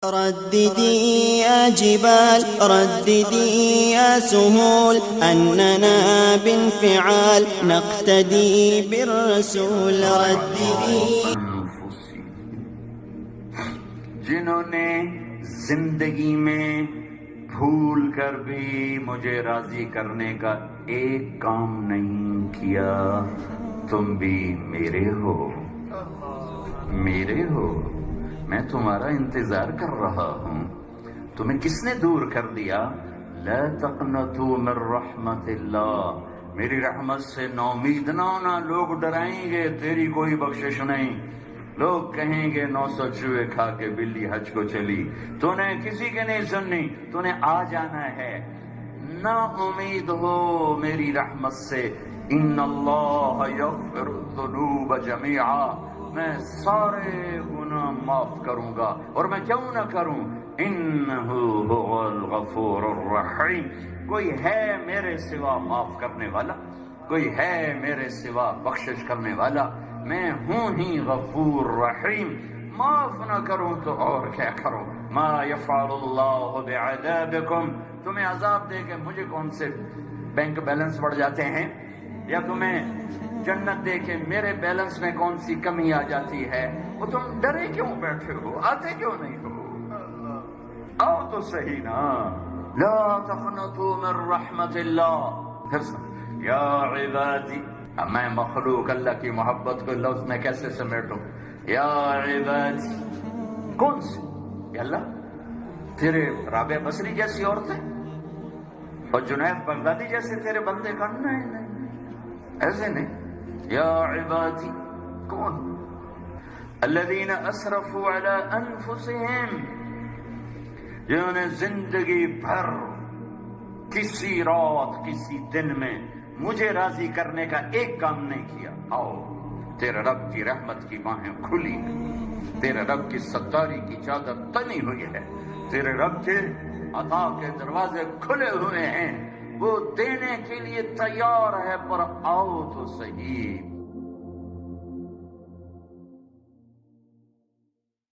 رددي يا جبال رددي يا سهول أننا بانفعال نقتدي بالرسول رددي جنہوں نے زندگی میں بھول کر بھی مجھے راضی کرنے کا ایک کام نہیں کیا، تم بھی میرے ہو، میں تمہارا انتظار کر رہا ہوں۔ تمہیں کس نے دور کر دیا؟ لا تقنطوا من رحمت اللہ، میری رحمت سے نومید نہ ہونا۔ لوگ ڈرائیں گے تیری کوئی بخشش نہیں، لوگ کہیں گے 900 چوہے کھا کے بلی حج کو چلی، تو نے کسی کے نہیں سننی، تو نے آ جانا ہے۔ نہ امید ہو میری رحمت سے، ان اللہ یغفر الذنوب جميعا، میں سارے گناہ معاف کروں گا، اور میں کیوں نہ کروں؟ انہ هو الغفور الرحیم، کوئی ہے میرے سوا معاف کرنے والا؟ کوئی ہے میرے سوا بخشش کرنے والا؟ میں ہوں ہی غفور رحیم، معاف نہ کروں تو اور کیا کروں؟ ما یفعل اللہ بعذابکم، تمہیں عذاب دے کے مجھے کون سے بینک بیلنس بڑھ جاتے ہیں، یا تمہیں جنت دے کے میرے بیلنس میں کون سی کمی آ جاتی ہے؟ وہ تم ڈرے کیوں بیٹھے ہو؟ آتے کیوں نہیں ہو؟ آؤ تو صحیح نا۔ لا تقنطوا من رحمت اللہ، پھر یا عبادی، اب میں مخلوق اللہ کی محبت کو لفظ میں کیسے سمیٹوں؟ یا عبادی، کون سی؟ یا اللہ تیرے رابعہ بصری جیسی عورتیں اور جنید بغدادی جیسے تیرے بندے کا؟ نہیں، ایسے نہیں۔ یا عبادی کون؟ الذین اسرفوا علی انفسہم، جنہوں نے زندگی بھر کسی رات کسی دن میں مجھے راضی کرنے کا ایک کام نہیں کیا۔ آؤ، تیرے رب کی رحمت کی باہیں کھلی ہیں، تیرے رب کی ستاری کی چادر تنی ہوئی ہے، تیرے رب کے عطا کے دروازے کھلے ہوئے ہیں، وہ دینے کے لیے تیار ہے، پر آؤ تو صحیح۔